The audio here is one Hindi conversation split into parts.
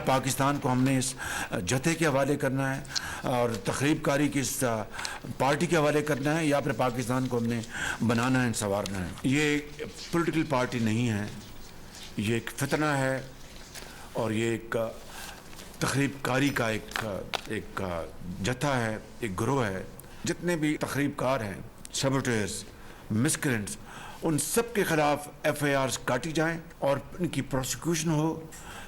पाकिस्तान को हमने इस जथे के हवाले करना है और तखरीबकारी की इस पार्टी के हवाले करना है, या फिर पाकिस्तान को हमने बनाना है, संवारना है। ये पॉलिटिकल पार्टी नहीं है, ये एक फितना है और ये एक तखरीबकारी का एक जथा है, एक गिरोह है। जितने भी तखरीबकार हैं, सबोटेयर्स, मिसक्रेंट्स, उन सब के खिलाफ FIRs काटी जाएं और इनकी प्रोसिक्यूशन हो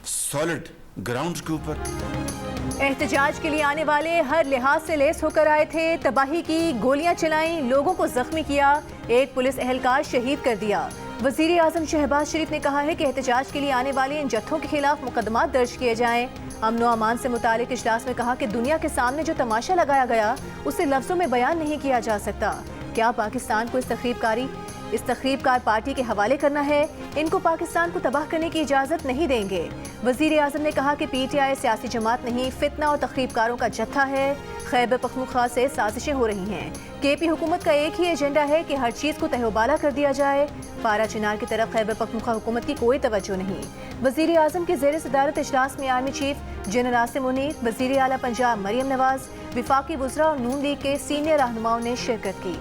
सॉलिड ग्राउंड्स के ऊपर। एहतजाज के लिए आने वाले हर लिहाज से लेस होकर आए थे, तबाही की, गोलियां चलाई, लोगों को जख्मी किया, एक पुलिस एहलकार शहीद कर दिया। वजीर आजम शहबाज शरीफ ने कहा है कि एहतजाज के लिए आने वाले इन जत्थों के खिलाफ मुकदमा दर्ज किए जाएं। अमन व अमान से मुतालिक इजलास में कहा कि दुनिया के सामने जो तमाशा लगाया गया उसे लफ्जों में बयान नहीं किया जा सकता। क्या पाकिस्तान को इस तखरीबकार पार्टी के हवाले करना है? इनको पाकिस्तान को तबाह करने की इजाजत नहीं देंगे। वजीर आजम ने कहा कि PTI सियासी जमात नहीं, फितना और तखरीबकारों का जत्था है। खैबर पख्तूनख्वा से साजिशें हो रही हैं। KP हुकूमत का एक ही एजेंडा है कि हर चीज़ को तहबाला कर दिया जाए। पारा चिनार की तरफ खैबर पख्तूनख्वा हुकूमत की कोई तवज्जो नहीं। वजीर आजम के ज़ेर सदारत इजलास में army chief general Asim Munir, वजीर आला पंजाब मरियम नवाज, विफाकी वज़रा और नून लीग के सीनियर रहनुमाओं ने शिरकत की।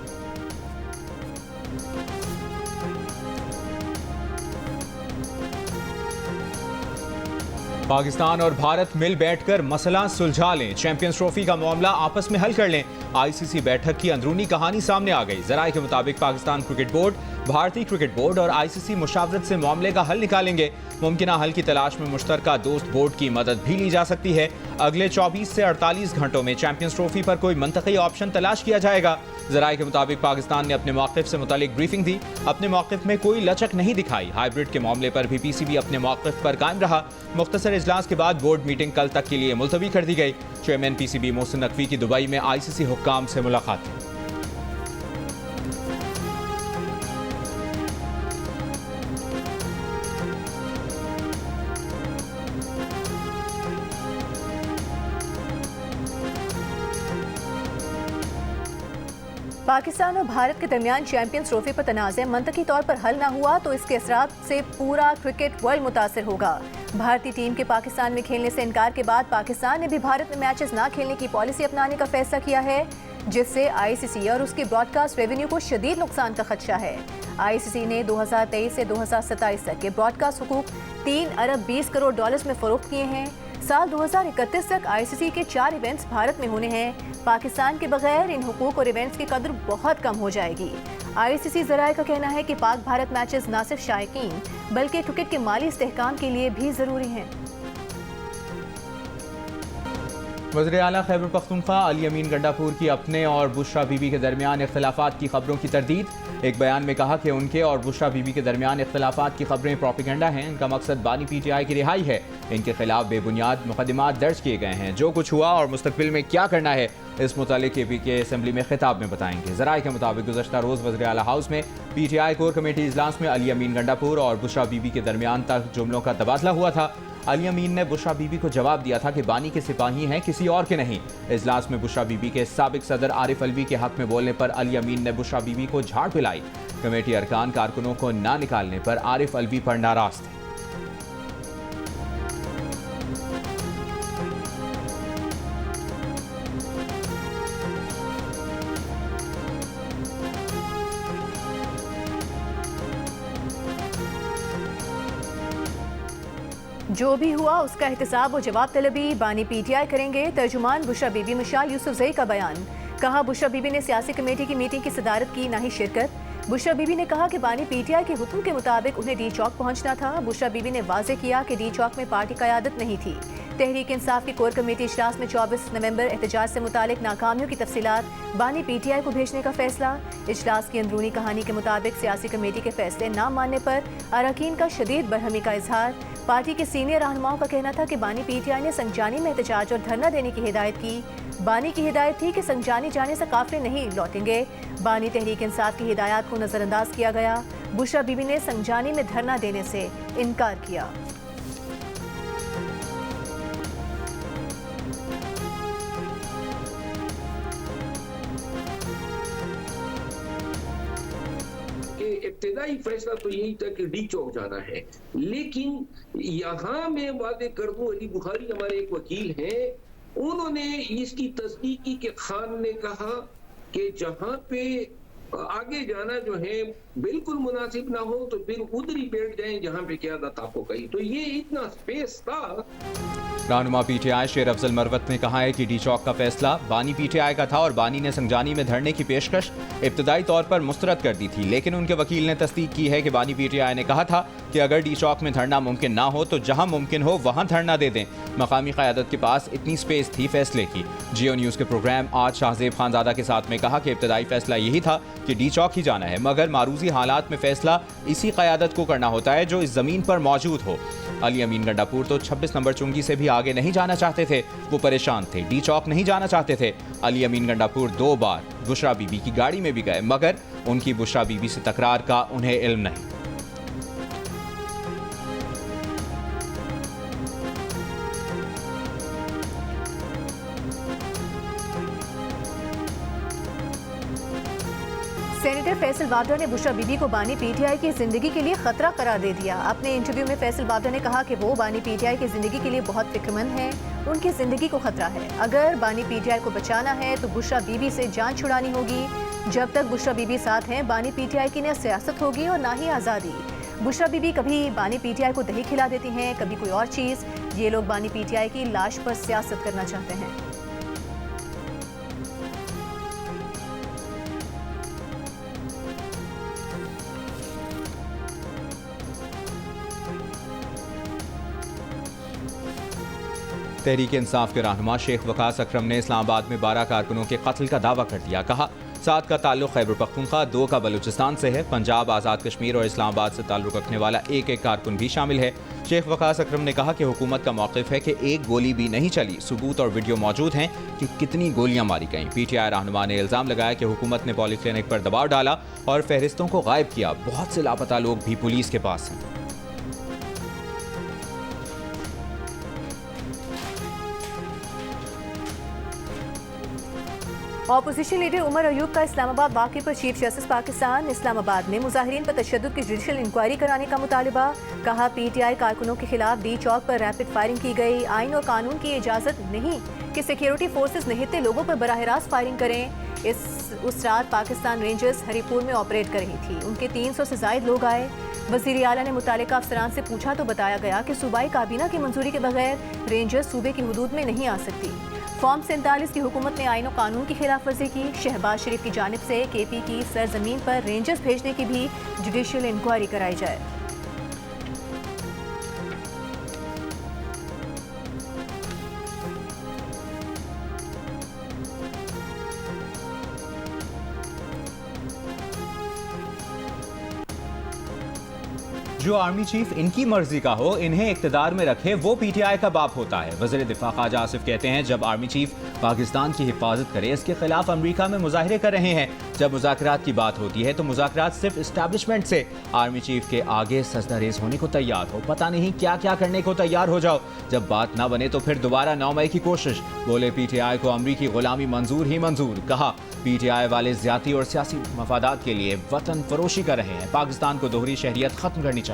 पाकिस्तान और भारत मिल बैठकर मसला सुलझा लें, चैंपियंस ट्रॉफी का मामला आपस में हल कर लें। ICC बैठक की अंदरूनी कहानी सामने आ गई। जराये के मुताबिक पाकिस्तान क्रिकेट बोर्ड, भारतीय क्रिकेट बोर्ड और ICC मुशावरत से मामले का हल निकालेंगे। मुमकिना हल की तलाश में मुश्तरका दोस्त बोर्ड की मदद भी ली जा सकती है। अगले 24 से 48 घंटों में चैंपियंस ट्रॉफी पर कोई मंतकी ऑप्शन तलाश किया जाएगा। जराये के मुताबिक पाकिस्तान ने अपने मौक़िफ़ से मुतालिक ब्रीफिंग दी, अपने मौक़िफ़ में कोई लचक नहीं दिखाई। हाइब्रिड के मामले पर भी PCB अपने मौक़िफ़ पर कायम रहा। मुख्तसर इजलास के बाद बोर्ड मीटिंग कल तक के लिए मुलतवी कर दी गई। चेयरमैन PCB मोहसिन नकवी की दुबई में ICC हुक्काम से मुलाकात हुई। पाकिस्तान और भारत के दरमियान चैंपियंस ट्रॉफी पर तनाज़े मंतकी तौर पर हल न हुआ तो इसके असरात से पूरा क्रिकेट वर्ल्ड मुतासिर होगा। भारतीय टीम के पाकिस्तान में खेलने से इनकार के बाद पाकिस्तान ने भी भारत में मैचेस न खेलने की पॉलिसी अपनाने का फैसला किया है, जिससे ICC और उसकी ब्रॉडकास्ट रेवेन्यू को शदीद नुकसान का खदशा है। ICC ने 2023 से 2027 तक के ब्रॉडकास्ट हुकूक 3 अरब 20 करोड़ डॉलर्स में फरोख्त किए हैं। साल 2031 तक ICC के 4 इवेंट्स भारत में होने हैं। पाकिस्तान के बगैर इन हुकूक और इवेंट्स की कदर बहुत कम हो जाएगी। ICC ज़राए का कहना है कि पाक भारत मैचेस न सिर्फ शायकीन बल्कि क्रिकेट के माली इस्तेहकाम के लिए भी ज़रूरी हैं। वज़ीर आला खैबर पख्तूनख्वा अली अमीन गंडापुर की अपने और बुशरा बीबी के दरमियान इख्तिलाफात की खबरों की तरदीद। एक बयान में कहा कि उनके और बुशरा बीबी के दरमियान इख्तिलाफात की खबरें प्रोपेगेंडा हैं। इनका मकसद बानी PTI की रिहाई है। इनके खिलाफ बेबुनियाद मुकदमात दर्ज किए गए हैं। जो कुछ हुआ और मुस्तकबिल में क्या करना है इस मुतालिक KP के असम्बली में खिताब में बताएंगे। ज़राए के मुताबिक गुज़श्ता रोज़ वज़ीर आला हाउस में PTI कोर कमेटी इजलास में अली अमीन गंडापुर और बुशरा बीबी के दरमियान तक जुमलों का तबादला हुआ था। अली अमीन ने बुशरा बीबी को जवाब दिया था कि बानी के सिपाही हैं, किसी और के नहीं। इजलास में बुशरा बीबी के साबिक सदर आरिफ अलवी के हक में बोलने पर अली अमीन ने बुशरा बीबी को झाड़ पिलाई। कमेटी अरकान कारकुनों को ना निकालने पर आरिफ अलवी पर नाराज थे। जो भी हुआ उसका एहतसाब और जवाब तलबी बानी PTI करेंगे। तर्जुमान बुशरा बीबी मिशाल यूसुफजई का बयान। कहा, बुशरा बीबी ने सियासी कमेटी की मीटिंग की सदारत की, ना ही शिरकत। बुशरा बीबी ने कहा कि बानी PTI के हुक्म के मुताबिक उन्हें डी चौक पहुंचना था। बुशरा बीबी ने वाजे किया कि डी चौक में पार्टी क़यादत नहीं थी। तहरीक इंसाफ की कोर कमेटी इजलास में 24 नवंबर एहतजाज से मुतालिक नाकामियों की तफसीलात बानी PTI को भेजने का फैसला। इजलास की अंदरूनी कहानी के मुताबिक सियासी कमेटी के फैसले न मानने पर अरकान का शदीद बरहमी का इजहार। पार्टी के सीनियर रहनुमाओं का कहना था कि बानी PTI ने संगजानी में एहतजाज और धरना देने की हिदायत की। बानी की हिदायत थी कि संगजानी जाने से काफिले नहीं लौटेंगे। बानी तहरीक इंसाफ की हिदायत को नजरअंदाज किया गया। बुशरा बीबी ने संगजानी में धरना देने से इनकार किया। इब्तदाई फैसला तो यही था कि डी चौक जाना है, लेकिन यहाँ मैं वादे कर दूं, अली बुखारी हमारे एक वकील हैं, उन्होंने इसकी तस्दीक की कि खान ने कहा कि जहां पे आगे जाना जो है बिल्कुल मुनासिब ना हो तो फिर उधर ही बैठ जाएं जहां पे क़यादत आपको कही। तो ये इतना स्पेस था। रहनुमा पीटीआई शेर अफजल मरवत ने कहा है कि डी चौक का फैसला बानी पीटीआई का था और बानी ने संजानी में धरने की पेशकश इब्तदाई तौर पर मुस्तरद कर दी थी, लेकिन उनके वकील ने तस्दीक की है कि बानी पीटीआई ने कहा था कि अगर डी चौक में धरना मुमकिन ना हो तो जहां मुमकिन हो वहां धरना दे दें। मकामी क़यादत के पास इतनी स्पेस थी फैसले की। जियो न्यूज़ के प्रोग्राम आज शाहजेब खानजादा के साथ में कहा कि इब्तदाई फैसला यही था कि डी चौक ही जाना है, मगर मारूजी हालात में फैसला इसी क़यादत को करना होता है जो इस ज़मीन पर मौजूद हो। अली अमीन गंडापुर तो 26 नंबर चुंगी से भी आगे नहीं जाना चाहते थे, वो परेशान थे, डी चौक नहीं जाना चाहते थे। अली अमीन गंडापुर 2 बार बुशरा बीबी की गाड़ी में भी गए, मगर उनकी बुशरा बीबी से तकरार का उन्हें इल्म नहीं। सेनेटर फैसल बाबरा ने बुशरा बीबी को बानी पीटीआई की जिंदगी के लिए खतरा करार दे दिया। अपने इंटरव्यू में फैसल बाबरा ने कहा कि वो बानी पीटीआई की जिंदगी के लिए बहुत फिक्रमंद हैं, उनकी जिंदगी को खतरा है। अगर बानी पीटीआई को बचाना है तो बुशरा बीबी से जान छुड़ानी होगी। जब तक बुशरा बीबी साथ हैं, बानी पीटीआई की न सियासत होगी और ना ही आज़ादी। बुशरा बीबी कभी बानी पीटीआई को दही खिला देती हैं, कभी कोई और चीज़। ये लोग बानी पीटीआई की लाश पर सियासत करना चाहते हैं। तहरीक इंसाफ के रहनुमा शेख वकास अकरम ने इस्लामाबाद में 12 कारकुनों के कत्ल का दावा कर दिया। कहा 7 का ताल्लुक खैबर पख्तूनख्वा, 2 का बलूचिस्तान से है। पंजाब, आज़ाद कश्मीर और इस्लामाबाद से ताल्लुक रखने वाला एक कारकुन भी शामिल है। शेख वकास अकरम ने कहा कि हुकूमत का मौक़िफ़ है कि एक गोली भी नहीं चली। सबूत और वीडियो मौजूद हैं कि कितनी गोलियां मारी गईं। पीटीआई रहनुमा ने इल्ज़ाम लगाया कि हुकूमत ने पॉलीक्लिनिक पर दबाव डाला और फहरिस्तों को गायब किया। बहुत से लापता लोग भी पुलिस के पास हैं। ऑपोजिशन लीडर उमर अयूब का इस्लामाबाद वाक़े पर चीफ जस्टिस पाकिस्तान इस्लामाबाद में मुजाहिरीन पर तशद्दुद की जुडिशल इंक्वायरी कराने का मुतालबा। कहा पीटीआई कारकुनों के खिलाफ डी चौक पर रैपिड फायरिंग की गई। आइन और कानून की इजाज़त नहीं कि सिक्योरिटी फोर्सेस निहित्ते लोगों पर बराह रास्त फायरिंग करें। उस रात पाकिस्तान रेंजर्स हरिपुर में ऑपरेट कर रही थी। उनके 300 से ज़ायद लोग आए। वज़ीर आला ने मुतालिका अफसरान से पूछा तो बताया गया कि सूबाई काबीना की मंजूरी के बगैर रेंजर्स सूबे की हुदूद में नहीं आ सकती। फॉर्म 47 की हुकूमत ने आइन और कानून की खिलाफ वर्जी की। शहबाज शरीफ की जानिब से केपी की सरजमीन पर रेंजर्स भेजने की भी जुडिशियल इंक्वायरी कराई जाए। जो आर्मी चीफ इनकी मर्जी का हो, इन्हें इक्तदार में रखे, वो पीटीआई का बाप होता है। वज़ीर दिफा ख्वाजा आसिफ कहते हैं जब आर्मी चीफ पाकिस्तान की हिफाजत करे, इसके खिलाफ अमेरिका में मुजाहिरे कर रहे हैं। जब मुज़ाकरात की बात होती है तो मुज़ाकरात सिर्फ इस्टेब्लिशमेंट से। आर्मी चीफ के आगे सजदा रेज होने को तैयार हो, पता नहीं क्या क्या करने को तैयार हो जाओ। जब बात ना बने तो फिर दोबारा 9 मई की कोशिश। बोले पीटीआई को अमरीकी गुलामी मंजूर ही मंजूर। कहा पीटीआई वाले ज्यादती और सियासी मफादात के लिए वतन फरोशी कर रहे हैं। पाकिस्तान को दोहरी शहरियत खत्म करनी चाहिए।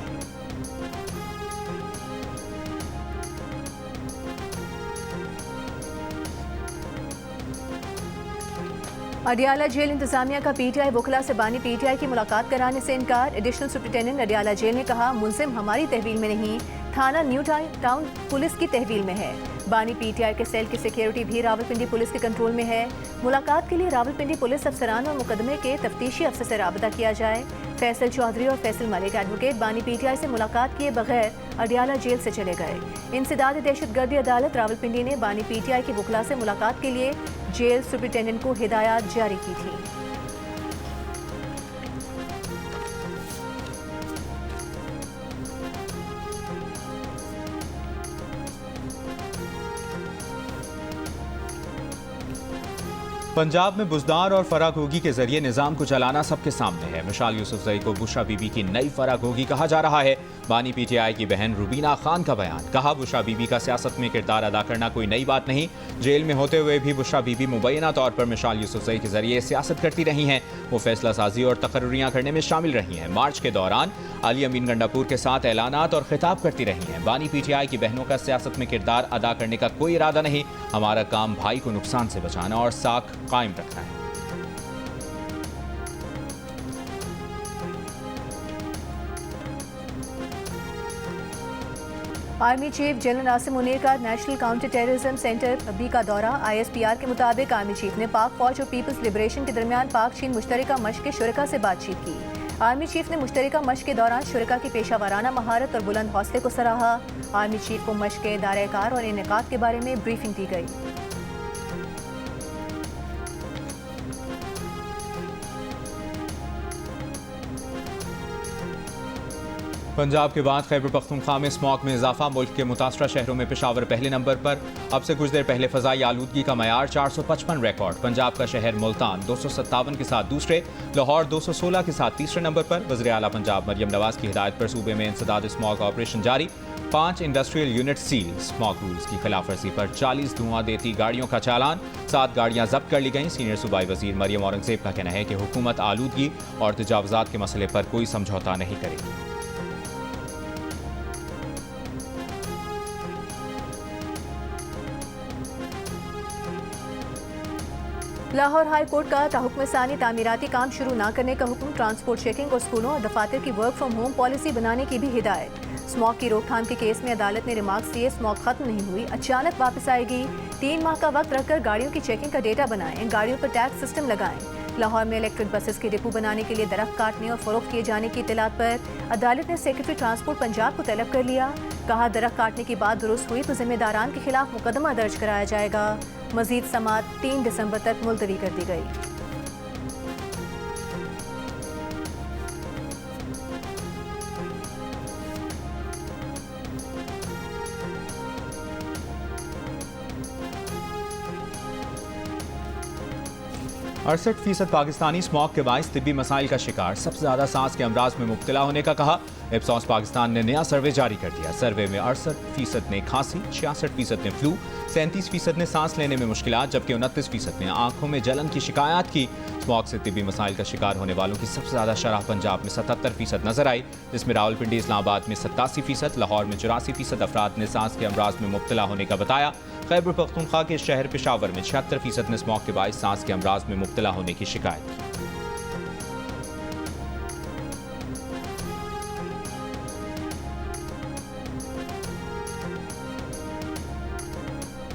अडियाला जेल इंतजामिया का पीटीआई वकला से बानी पीटीआई की मुलाकात कराने से इनकार। एडिशनल सुप्रिंटेंडेंट अडियाला जेल ने कहा मुलजिम हमारी तहवील में नहीं, थाना न्यू टाउन पुलिस की तहवील में है। बानी पीटीआई के सेल की सिक्योरिटी भी रावलपिंडी पुलिस के कंट्रोल में है। मुलाकात के लिए रावलपिंडी पुलिस अफसरान और मुकदमे के तफ्तीशी अफसर से राबता किया जाए। फैसल चौधरी और फैसल मलिक एडवोकेट बानी पीटीआई से मुलाकात किए बगैर अडियाला जेल से चले गए। इंसदाद दहशतगर्दी अदालत रावलपिंडी ने बानी पीटीआई के वकला से मुलाकात के लिए जेल सुप्रिंटेंडेंट को हिदायत जारी की थी। पंजाब में बुजदार और फरागोगी के जरिए निजाम को चलाना सबके सामने है। मिसाल यूसुफजई को बुशरा बीबी की नई फरागोगी कहा जा रहा है। बानी PTI की बहन रुबीना खान का बयान, कहा बुशरा बीबी का सियासत में किरदार अदा करना कोई नई बात नहीं। जेल में होते हुए भी बुशरा बीबी मुबैना तौर पर मिसाल यूसुफजई के जरिए सियासत करती रही हैं। वो फैसला साजी और तकर्रुरियां करने में शामिल रही हैं। मार्च के दौरान अली अमीन गंडापुर के साथ ऐलानात और खिताब करती रही हैं। बानी PTI की बहनों का सियासत में किरदार अदा करने का कोई इरादा नहीं। हमारा काम भाई को नुकसान से बचाना और साख कायम रखना है। Army chief general Nasim Munir का national counter terrorism centre B का दौरा। ISPR के मुताबिक आर्मी चीफ ने पाक फौज और पीपल्स लिबरेशन के दरमियान पाक चीन मुश्तरका मशक के शुरका से बातचीत की। आर्मी चीफ ने मुश्तरका मशक के दौरान शुरका की पेशा वाराना महारत और बुलंद हौसले को सराहा। आर्मी चीफ को मशक के दायरा-ए-कार और इनेकाद के बारे में ब्रीफिंग दी गई। पंजाब के बाद खैबर पख्तूनख्वा में स्मॉग में इजाफा। मुल्क के मुतासरा शहरों में पेशावर पहले नंबर पर। अब से कुछ देर पहले फजाई आलूदगी का मयार 455 रिकॉर्ड। पंजाब का शहर मुल्तान 257 के साथ दूसरे, लाहौर 216 के साथ तीसरे नंबर पर। वज़ीर आला पंजाब मरियम नवाज की हिदायत पर सूबे में इंसदाद स्मॉग ऑपरेशन जारी। 5 industrial unit seal. Smog rules की खिलाफवर्जी पर 40 धुआं देती गाड़ियों का चालान। 7 गाड़ियां जब्त कर ली गईं। सीनियर सूबाई वजीर मरियम औरंगजेब का कहना है कि हुकूमत आलूदगी और तजावुजात के मसले पर कोई समझौता नहीं करेगी। लाहौर हाई कोर्ट का ताहुक्म सानी तामीराती काम शुरू न करने का हुक्म। ट्रांसपोर्ट चेकिंग और स्कूलों और दफातर की वर्क फ्रॉम होम पॉलिसी बनाने की भी हिदायत। स्मॉग की रोकथाम के केस में अदालत ने रिमार्क्स दिए, स्मॉग खत्म नहीं हुई, अचानक वापस आएगी। 3 माह का वक्त रखकर गाड़ियों की चेकिंग का डेटा बनाएं, गाड़ियों पर टैक्स सिस्टम लगाएं। लाहौर में इलेक्ट्रिक बसेस के डिपो बनाने के लिए दरख्त काटने और फरोख्त किए जाने की इत्तलात पर अदालत ने सेक्रेटरी ट्रांसपोर्ट पंजाब को तलब कर लिया। कहा दरख्त काटने की बात दुरुस्त हुई तो जिम्मेदारान के खिलाफ मुकदमा दर्ज कराया जाएगा। मजीद समात 3 दिसंबर तक मुलतवी कर दी गई। अड़सठ फीसद पाकिस्तानी स्मॉग के बाइस तिब्बी मसाइल का शिकार। सबसे ज्यादा सांस के अमराज में मुब्तला होने का कहा। इप्सॉस पाकिस्तान ने नया सर्वे जारी कर दिया। सर्वे में 68% ने खांसी, 66% ने फ्लू, 37% ने सांस लेने में मुश्किलात, जबकि 29% ने आंखों में जलन की शिकायत की। स्मॉग से तिब्बी मसाइल का शिकार होने वालों की सबसे ज्यादा शरह पंजाब में 77% नजर आई, जिसमें रावलपिंडी इस्लामाबाद में 87%, लाहौर में 84% अफराद ने सांस के अमराज में मुब्तला होने का बताया। खैबर पख्तूनख्वा के शहर पेशावर में 76% ने स्मॉग के बाइस सांस के अमराज में मुब्तला होने की शिकायत की।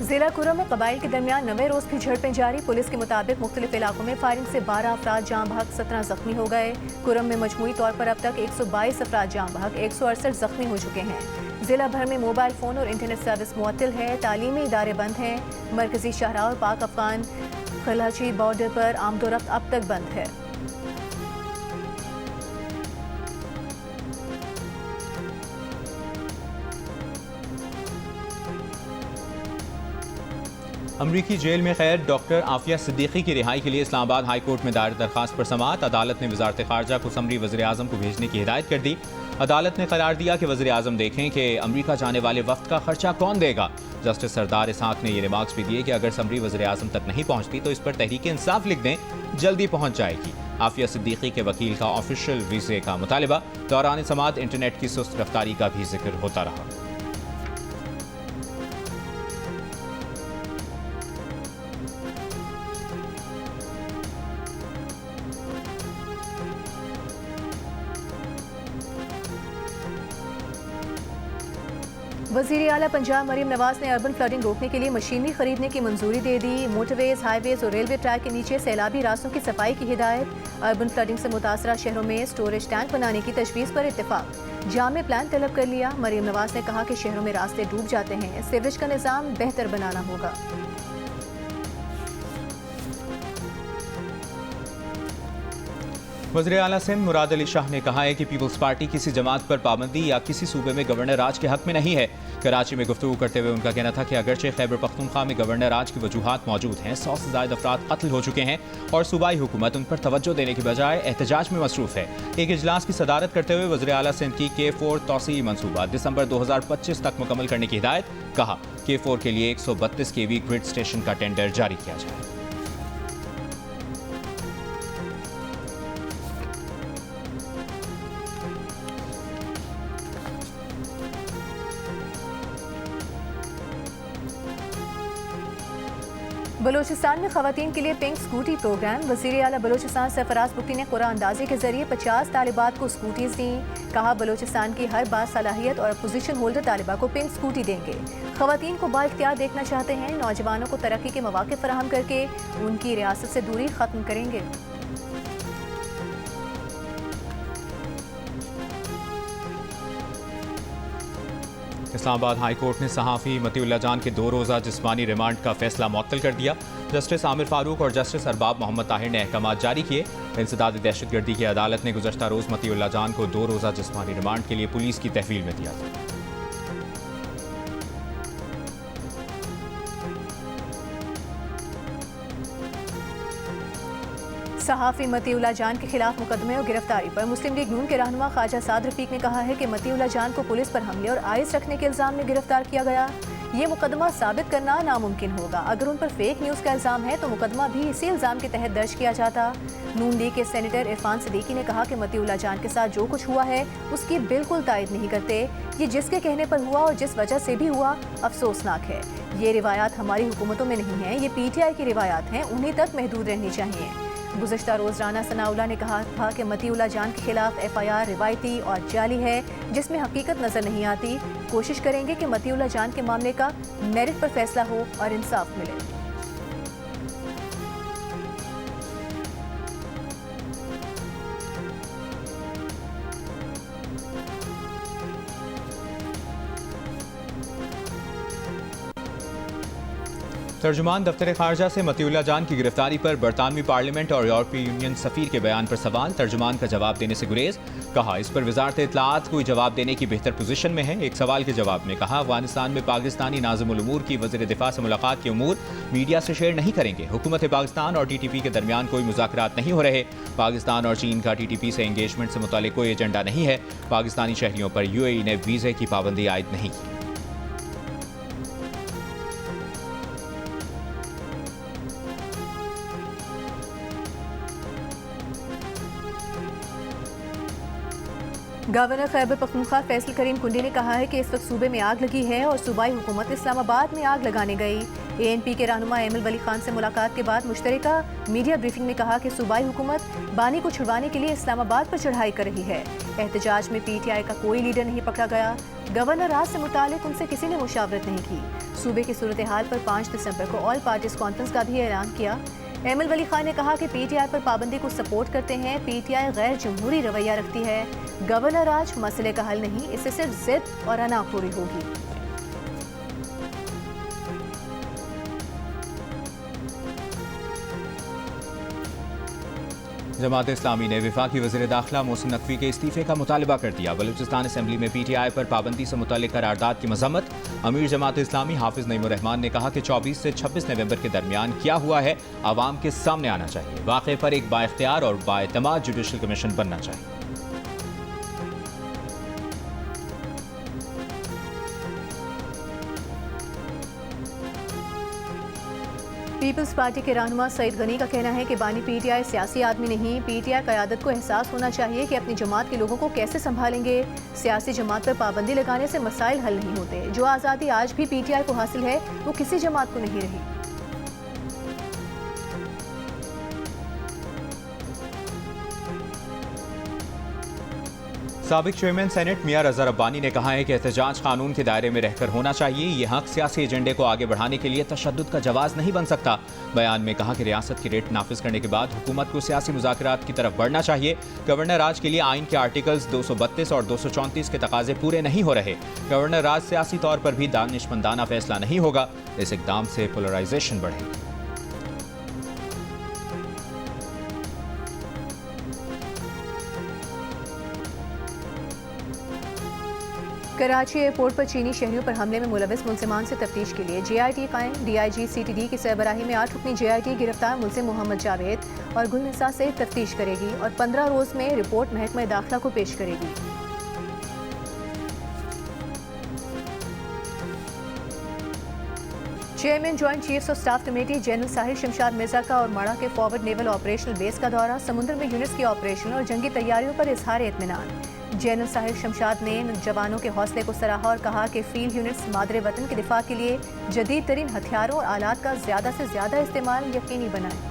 जिला कुरम में कबाइल के दरमियान 9वें रोज भी झड़पें जारी। पुलिस के मुताबिक मुख्तलिफ इलाकों में फायरिंग से 12 अफराद जाँ बहक, 17 जख्मी हो गए। कुरम में मजमूई तौर पर अब तक 122 अफराद जाँ बहक, 168 जख्मी हो चुके हैं। जिला भर में मोबाइल फ़ोन और इंटरनेट सर्विस मुअत्तल है। तालीमी इदारे बंद हैं। मरकजी शाहराह और पाक अफगान खलाची बॉर्डर पर आमदोरफ्त अब तक बंद है। अमरीकी जेल में कैद डॉक्टर आफिया सिद्दीकी की रिहाई के लिए इस्लामाबाद हाई कोर्ट में दायर दरखास्त पर समाअत। अदालत ने वजारत खारजा को समरी वज़ीर आज़म को भेजने की हिदायत कर दी। अदालत ने करार दिया कि वज़ीर आज़म देखें कि अमरीका जाने वाले वक्त का खर्चा कौन देगा। जस्टिस सरदार इसहाक ने ये रिमार्क्स भी दिए कि अगर समरी वज़ीर आज़म तक नहीं पहुंचती तो इस पर तहरीक इंसाफ लिख दें, जल्दी पहुंच जाएगी। आफिया सिद्दीकी के वकील का ऑफिशियल वीज़े का मुतालिबा। दौरान समाअत इंटरनेट की सुस्त रफ्तारी का भी जिक्र होता रहा। वज़ीर आला पंजाब मरियम नवाज ने अर्बन फ्लडिंग रोकने के लिए मशीनरी खरीदने की मंजूरी दे दी। मोटरवेज, हाईवेज और रेलवे ट्रैक के नीचे सैलाबी रास्तों की सफाई की हिदायत। अर्बन फ्लडिंग से मुतासरा शहरों में स्टोरेज टैंक बनाने की तजवीज़ पर इत्तेफाक। जामे प्लान तलब कर लिया। मरियम नवाज ने कहा कि शहरों में रास्ते डूब जाते हैं, सीवरेज का निज़ाम बेहतर बनाना होगा। वज़ीर आला सिंध मुराद अली शाह ने कहा है कि पीपल्स पार्टी किसी जमात पर पाबंदी या किसी सूबे में गवर्नर राज के हक में नहीं है। कराची में गुफ्तगू करते हुए उनका कहना था कि अगरचे खैबर पख्तूनख्वा में गवर्नर राज की वजूहात मौजूद हैं, 100 से ज़ायद अफराद कत्ल हो चुके हैं और सूबाई हुकूमत उन पर तवज्जो देने की बजाय एहतजाज में मसरूफ है। एक इजलास की सदारत करते हुए वज़ीर आला सिंध की K4 तौसीई मनसूबा दिसंबर 2025 तक मुकम्मल करने की हिदायत। कहा K4 के लिए 132 kV ग्रिड स्टेशन का टेंडर जारी किया जाए। बलूचिस्तान में खवातीन के लिए पिंक स्कूटी प्रोग्राम। वज़ीर आला बलूचिस्तान सरफराज बुगटी ने कुरान अंदाजी के जरिए 50 तालिबात को स्कूटीज दी। कहा बलूचिस्तान की हर बासलाहियत और पोजीशन होल्डर तालिबा को पिंक स्कूटी देंगे। खवातीन को बाइख्तियार देखना चाहते हैं, नौजवानों को तरक्की के मौके फराहम करके उनकी रियासत से दूरी खत्म करेंगे। इस्लामाबाद हाई कोर्ट ने सहाफ़ी मतीउल्लाह जान के 2 रोज़ा जिस्मानी रिमांड का फैसला मुअत्तल कर दिया। जस्टिस आमिर फारूक और जस्टिस अरबाब मोहम्मद ताहिर ने अहकामात जारी किए। इंसदाद दहशतगर्दी की अदालत ने गुज़श्ता रोज़ मतीउल्लाह जान को 2 रोज़ा जिस्मानी रिमांड के लिए पुलिस की तहवील में दिया था। सहाफ़ी मतीउल्लाह जान के खिलाफ मुकदमे और गिरफ्तारी पर मुस्लिम लीग नून के रहनुमा ख्वाजा साद रफीक ने कहा है कि मतीउल्लाह जान को पुलिस पर हमले और आइस रखने के इल्जाम में गिरफ्तार किया गया। ये मुकदमा साबित करना नामुमकिन होगा। अगर उन पर फेक न्यूज़ का इल्जाम है तो मुकदमा भी इसी इल्जाम के तहत दर्ज किया जाता। नून लीग के सेनेटर इरफान सिद्दीकी ने कहा कि मतीउल्लाह जान के साथ जो कुछ हुआ है उसकी बिल्कुल तायद नहीं करते। ये जिसके कहने पर हुआ और जिस वजह से भी हुआ अफसोसनाक है। ये रिवायात हमारी हुकूमतों में नहीं है, ये PTI की रिवायात हैं, उन्हीं तक महदूद रहनी चाहिए। गुज़श्ता रोज़ राना सनाउल्लाह ने कहा था कि मतीउल्लाह जान के खिलाफ FIR रिवायती और जाली है, जिसमें हकीकत नज़र नहीं आती। कोशिश करेंगे कि मतीउल्लाह जान के मामले का मेरिट पर फैसला हो और इंसाफ मिले। तर्जुमान दफ्तर खारजा से मतीउल्लाह जान की गिरफ्तारी पर बरतानवी पार्लियामेंट और यूरोपीय यूनियन सफीर के बयान पर सवाल। तर्जुमान का जवाब देने से गुरेज। कहा इस पर वजारत इत्तलाआत कोई जवाब देने की बेहतर पोजीशन में है। एक सवाल के जवाब में कहा अफगानिस्तान में पाकिस्तानी नाज़िमुल उमूर की वज़ीर दिफा से मुलाकात के उमूर मीडिया से शेयर नहीं करेंगे। हुकूमत पाकिस्तान और TTP के दरमियान कोई मुज़ाकरात नहीं हो रहे। पाकिस्तान और चीन का TTP से एंगेजमेंट से मुतालिक कोई एजेंडा नहीं है। पाकिस्तानी शहरियों पर UAE ने वीज़े की पाबंदी आयद नहीं की। गवर्नर खैबर पख्तूनख्वा फैसल करीम कुंडी ने कहा है कि इस वक्त सूबे में आग लगी है और सूबाई हुकूमत इस्लामाबाद में आग लगाने गई। ANP के रहनुमा एमल वली खान से मुलाकात के बाद मुश्तरका मीडिया ब्रीफिंग में कहा कि सूबाई हुकूमत बानी को छुड़वाने के लिए इस्लामाबाद पर चढ़ाई कर रही है। एहतजाज में PTI का कोई लीडर नहीं पकड़ा गया। गवर्नर राज से मुतालिक उनसे किसी ने मुशावरत नहीं की। सूबे की सूरत हाल पर 5 दिसंबर को ऑल पार्टीज कॉन्फ्रेंस का भी ऐलान किया। एमल वली खान ने कहा कि PTI पर पाबंदी को सपोर्ट करते हैं। PTI गैर जमहूरी रवैया रखती है। गवर्नर राज मसले का हल नहीं, इससे सिर्फ जिद और अनापुरी होगी। जमात इस्लामी ने वफाकी वज़ीर दाखिला मोहसिन नकवी के इस्तीफे का मुतालबा कर दिया। बलूचिस्तान असम्बली में PTI पर पाबंदी से मुतल्लिक करारदाद की मजम्मत। अमीर जमात इस्लामी हाफिज नईमुर रहमान ने कहा कि 24 से 26 नवंबर के दरमियान क्या हुआ है आवाम के सामने आना चाहिए। वाक़े पर एक बाइख्तियार और बाएतमाद जुडिशल कमीशन बनना चाहिए। पीपल्स पार्टी के रहनुमा सईद गनी का कहना है कि बानी PTI सियासी आदमी नहीं। PTI क़यादत को एहसास होना चाहिए कि अपनी जमात के लोगों को कैसे संभालेंगे। सियासी जमात पर पाबंदी लगाने से मसाइल हल नहीं होते। जो आज़ादी आज भी PTI को हासिल है वो किसी जमात को नहीं रही। साबिक चेयरमैन सेनेट मियां रज़ा रब्बानी ने कहा है कि एहतजाज कानून के दायरे में रहकर होना चाहिए। ये हक सियासी एजेंडे को आगे बढ़ाने के लिए तशद्दुद का जवाज़ नहीं बन सकता। बयान में कहा कि रियासत की रेट नाफिज करने के बाद हुकूमत को सियासी मुज़ाकरात की तरफ बढ़ना चाहिए। गवर्नर राज के लिए आइन के आर्टिकल्स 232 और 234 के तकाजे पूरे नहीं हो रहे। गवर्नर राज सियासी तौर पर भी दानिशमंदाना फैसला नहीं होगा। इस इक़दाम से पोलराइजेशन बढ़ेगी। कराची एयरपोर्ट पर चीनी शहरियों पर हमले में मुलविस मुलजिमान से तफ्तीश के लिए JIT कायम। DIG CTD की सरबराही में 8 रुकनी JIT गिरफ्तार मुलजिम मोहम्मद जावेद और गुलनिसा से तफ्तीश करेगी और 15 रोज में रिपोर्ट महकमा दाखिला को पेश करेगी। Chairman joint chiefs of staff committee general Sahir Shamshad Mirza का और माड़ा के फॉरवर्ड नेवल ऑपरेशनल बेस का दौरा। समुद्र में यूनिट्स की ऑपरेशनल और जंगी तैयारियों पर इजहार इत्मीनान। जनरल साहिर शमशाद ने जवानों के हौसले को सराहा और कहा कि फील्ड यूनिट्स मादरे वतन के दिफा के लिए जदीद तरीन हथियारों और आलात का ज़्यादा से ज़्यादा इस्तेमाल यकीनी बनाएं।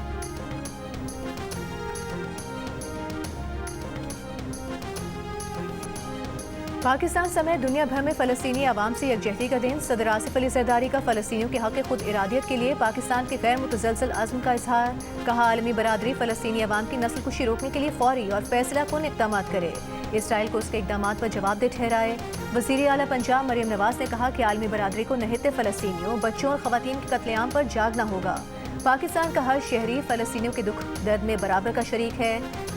पाकिस्तान समेत दुनिया भर में फ़लस्तीनी आवाम से यकजहती का दिन। सदर आसिफ अली ज़रदारी का फ़लस्तीनियों के हक़ खुद इरादियत के लिए पाकिस्तान के गैर मुतज़लज़ल अज़्म का इजहार। कहा आलमी बरादरी फ़लस्तीनी आवाम की नस्ल कुशी रोकने के लिए फौरी और फैसला कुन इक़दाम करे। इसराइल को उसके इक़दामात पर जवाबदेह ठहराए। वज़ीर आला पंजाब मरियम नवाज ने कहा कि आलमी बरादरी को नहते फ़लस्तीनियों, बच्चों और ख़वातीन के कत्लेआम पर जागना होगा। पाकिस्तान का हर शहरी फ़लस्तीनियों के दुख दर्द में बराबर का शरीक है।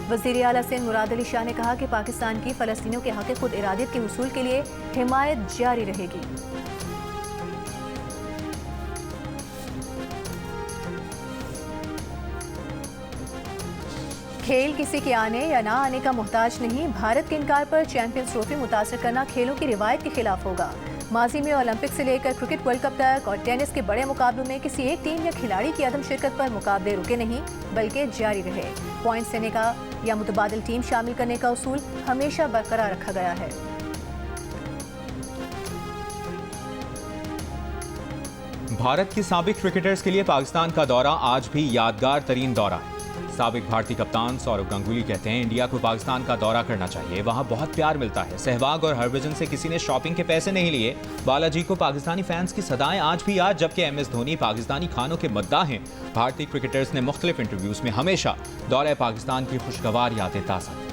वज़ीर आला सिंध मुराद अली शाह ने कहा कि पाकिस्तान की फ़लस्तीनियों के हक़ खुद इरादियत के हुसूल के लिए हिमायत जारी रहेगी। खेल किसी के आने या ना आने का मोहताज नहीं। भारत के इनकार पर चैंपियंस ट्रॉफी मुतासर करना खेलों की रिवायत के खिलाफ होगा। माजी में ओलंपिक से लेकर क्रिकेट वर्ल्ड कप तक और टेनिस के बड़े मुकाबलों में किसी एक टीम या खिलाड़ी की अदम शिरकत पर मुकाबले रुके नहीं बल्कि जारी रहे। पॉइंट्स देने का या मुतबादिल टीम शामिल करने का उसूल हमेशा बरकरार रखा गया है। भारत के साबिक क्रिकेटर्स के लिए पाकिस्तान का दौरा आज भी यादगार तरीन दौरा है। साबिक भारतीय कप्तान सौरव गंगुली कहते हैं इंडिया को पाकिस्तान का दौरा करना चाहिए, वहां बहुत प्यार मिलता है। सहवाग और हरभजन से किसी ने शॉपिंग के पैसे नहीं लिए। बालाजी को पाकिस्तानी फैंस की सदाएं आज भी याद, जबकि MS धोनी पाकिस्तानी खानों के मद्दाह हैं। भारतीय क्रिकेटर्स ने मुख्तलिफ इंटरव्यूज में हमेशा दौरे पाकिस्तान की खुशगवार यादें ताज़ा की।